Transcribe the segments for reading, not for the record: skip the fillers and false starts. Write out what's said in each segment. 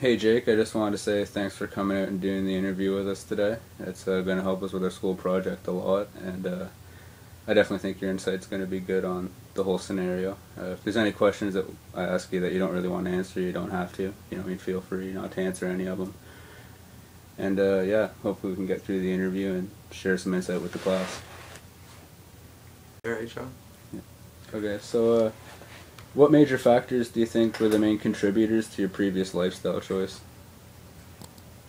Hey Jake, I just wanted to say thanks for coming out and doing the interview with us today. It's going to help us with our school project a lot, and I definitely think your insight's going to be good on the whole scenario. If there's any questions that I ask you that you don't really want to answer, you don't have to. You know, I mean, feel free not to answer any of them. And yeah, hopefully we can get through the interview and share some insight with the class. Alright, John. Yeah. Okay, so what major factors do you think were the main contributors to your previous lifestyle choice?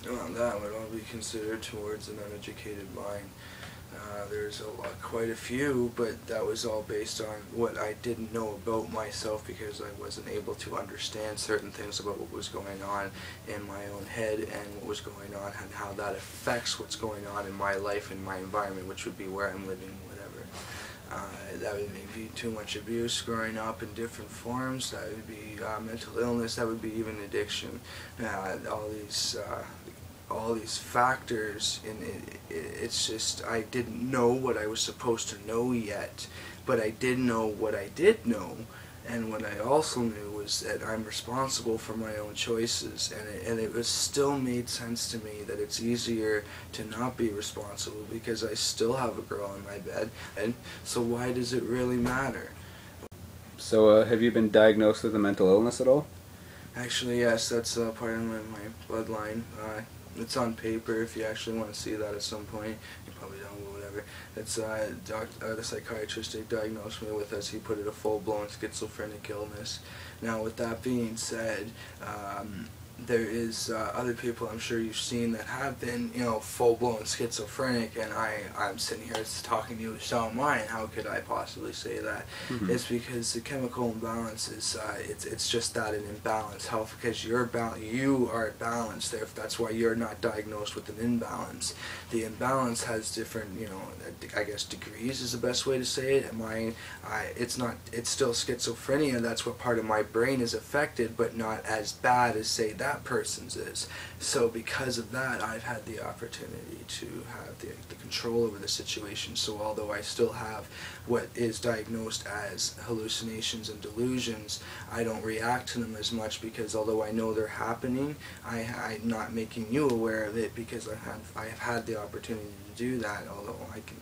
Well, that would all be considered towards an uneducated mind. There's quite a few, but that was all based on what I didn't know about myself because I wasn't able to understand certain things about what was going on in my own head and what was going on and how that affects what's going on in my life and my environment, which would be where I'm living, whatever. That would be too much abuse growing up in different forms. That would be mental illness. That would be even addiction. All these factors, and it's just I didn't know what I was supposed to know yet, but I did know what I did know, and what I also knew was that I'm responsible for my own choices, and it was still made sense to me that it's easier to not be responsible because I still have a girl in my bed, and so why does it really matter? So have you been diagnosed with a mental illness at all? Actually, yes, that's part of my bloodline. It's on paper. If you actually want to see that at some point, you probably don't, but whatever. It's the psychiatrist they diagnosed me with as he put it a full-blown schizophrenic illness. Now, with that being said, there is other people I'm sure you've seen that have been, full-blown schizophrenic, and I'm sitting here talking to you with sound mind. How could I possibly say that? Mm-hmm. It's because the chemical imbalance is, it's just that, an imbalance. How? Because you are balanced. That's why you're not diagnosed with an imbalance. The imbalance has different, I guess degrees is the best way to say it. It's still schizophrenia. That's what part of my brain is affected, but not as bad as, say, that person's is. So because of that, I've had the opportunity to have the control over the situation. So although I still have what is diagnosed as hallucinations and delusions, I don't react to them as much because although I know they're happening, I'm not making you aware of it because I have had the opportunity to do that. Although I can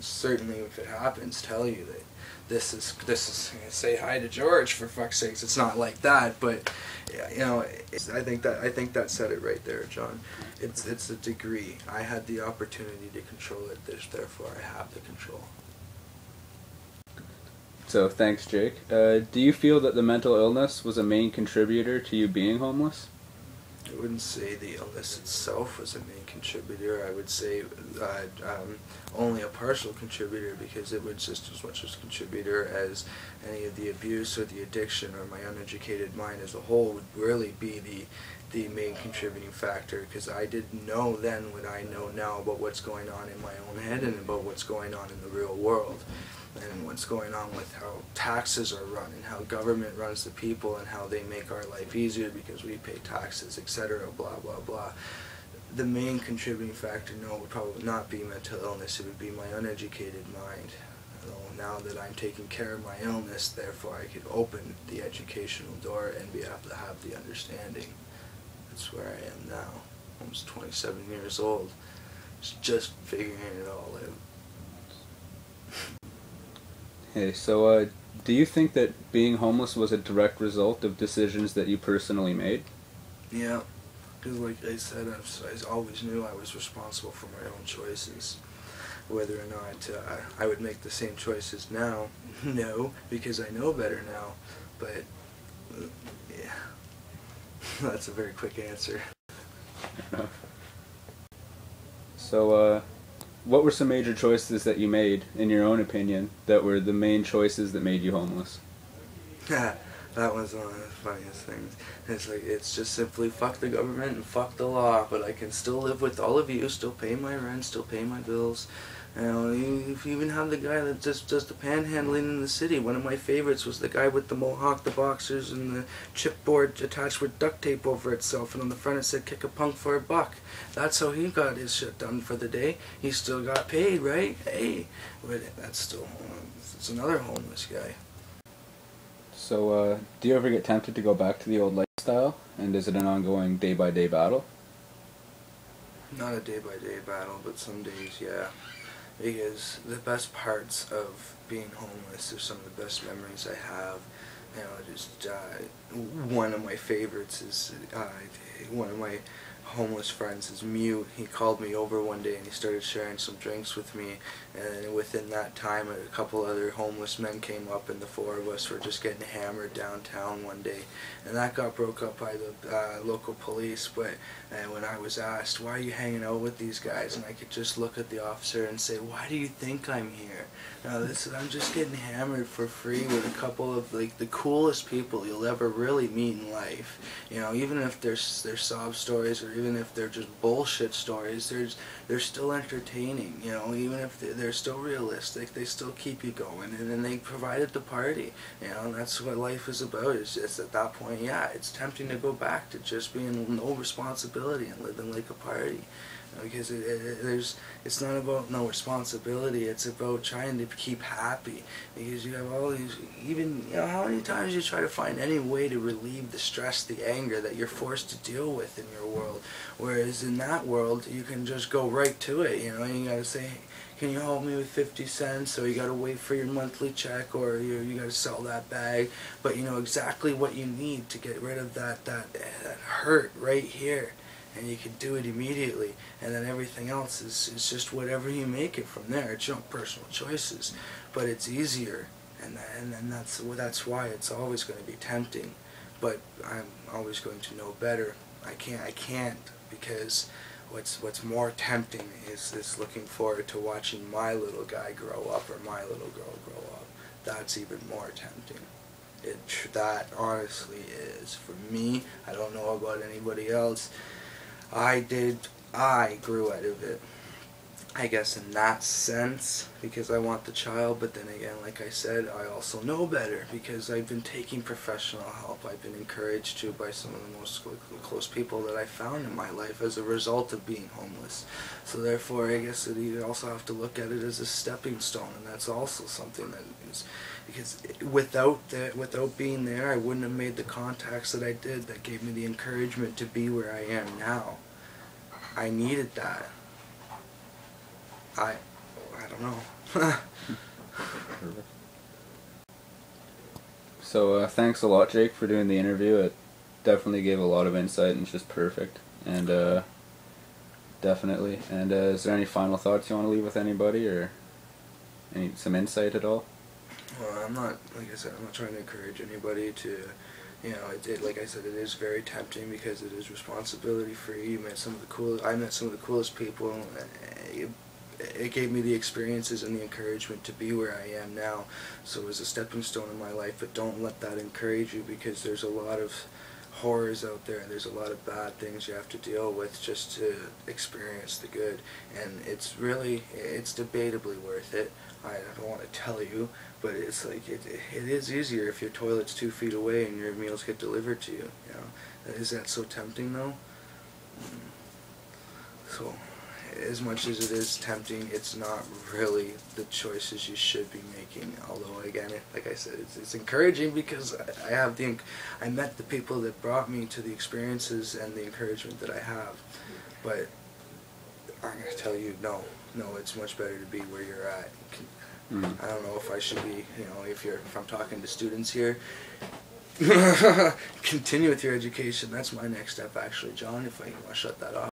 certainly, if it happens, tell you that this is say hi to George, for fuck's sakes. It's not like that, but I think that said it right there, John. It's a degree. I had the opportunity to control it, therefore I have the control. So thanks, Jake. Do you feel that the mental illness was a main contributor to you being homeless? I wouldn't say the illness itself was a main contributor. I would say only a partial contributor, because it was just as much as a contributor as any of the abuse or the addiction or my uneducated mind as a whole would really be the main contributing factor, because I didn't know then what I know now about what's going on in my own head and about what's going on in the real world. And what's going on with how taxes are run and how government runs the people and how they make our life easier because we pay taxes, etc., blah, blah, blah. The main contributing factor, no, would probably not be mental illness. It would be my uneducated mind. Now that I'm taking care of my illness, therefore I could open the educational door and be able to have the understanding. That's where I am now, almost 27 years old, just figuring it all out. Hey, so do you think that being homeless was a direct result of decisions that you personally made? Yeah, because like I said, I always knew I was responsible for my own choices. Whether or not I would make the same choices now, no, because I know better now, but yeah, that's a very quick answer. So, what were some major choices that you made, in your own opinion, that were the main choices that made you homeless? That was one of the funniest things. It's just simply fuck the government and fuck the law, but I can still live with all of you, still pay my rent, still pay my bills. You even have the guy that just does the panhandling in the city. One of my favorites was the guy with the mohawk, the boxers, and the chipboard attached with duct tape over itself, and on the front it said "kick a punk for $1." That's how he got his shit done for the day. He still got paid, right? Hey, but it's another homeless guy. So, do you ever get tempted to go back to the old lifestyle? lifestyle, and is it an ongoing day-by-day battle? Not a day-by-day battle, but some days, yeah. Because the best parts of being homeless are some of the best memories I have. You know, just one of my favorites is one of my homeless friends is Mute. He called me over one day and he started sharing some drinks with me, and within that time a couple other homeless men came up and the four of us were just getting hammered downtown one day, and that got broke up by the local police. But when I was asked, why are you hanging out with these guys, and I could just look at the officer and say, why do you think I'm here? I'm just getting hammered for free with a couple of like the coolest people you'll ever really meet in life. You know, even if they're sob stories or even if they're just bullshit stories, they're still entertaining. You know, even if they're still realistic, they still keep you going, and then they provided the party. You know, and that's what life is about. It's at that point, yeah, it's tempting to go back to just being no responsibility and living like a party. Because it's not about no responsibility, it's about trying to keep happy. Because you have all these, even, you know, how many times you try to find any way to relieve the stress, the anger that you're forced to deal with in your world. Whereas in that world, you can just go right to it, you know, and you gotta say, can you help me with 50 cents, or you gotta wait for your monthly check, or you gotta sell that bag, but you know exactly what you need to get rid of that hurt right here. And you can do it immediately, and then everything else is just whatever you make it from there. It's your own personal choices, but it's easier, and that's why it's always going to be tempting. But I'm always going to know better. I can't because what's more tempting is looking forward to watching my little guy grow up or my little girl grow up. That's even more tempting. That honestly is. For me, I don't know about anybody else. I grew out of it, I guess, in that sense, because I want the child. But then again, like I said, I also know better because I've been taking professional help. I've been encouraged to by some of the most close people that I found in my life as a result of being homeless. So therefore, I guess that you also have to look at it as a stepping stone, and that's also something that is, because without being there, I wouldn't have made the contacts that I did that gave me the encouragement to be where I am now. I needed that. I don't know. So thanks a lot, Jake, for doing the interview. It definitely gave a lot of insight and it's just perfect. And definitely. And is there any final thoughts you want to leave with anybody, or some insight at all? Well, I'm not, like I said, I'm not trying to encourage anybody to, you know, like I said, it is very tempting because it is responsibility free. I met some of the coolest people. It gave me the experiences and the encouragement to be where I am now. So it was a stepping stone in my life, but don't let that encourage you, because there's a lot of horrors out there. There's a lot of bad things you have to deal with just to experience the good, and it's debatably worth it. I don't want to tell you, but it's like it is easier if your toilet's 2 feet away and your meals get delivered to you. You know, is that so tempting though? So, as much as it is tempting, it's not really the choices you should be making. Although again, like I said, it's encouraging because I met the people that brought me to the experiences and the encouragement that I have. But I'm gonna tell you, no, it's much better to be where you're at. I don't know if I should be, you know, if I'm talking to students here, continue with your education. That's my next step, actually, John. If I want to shut that off.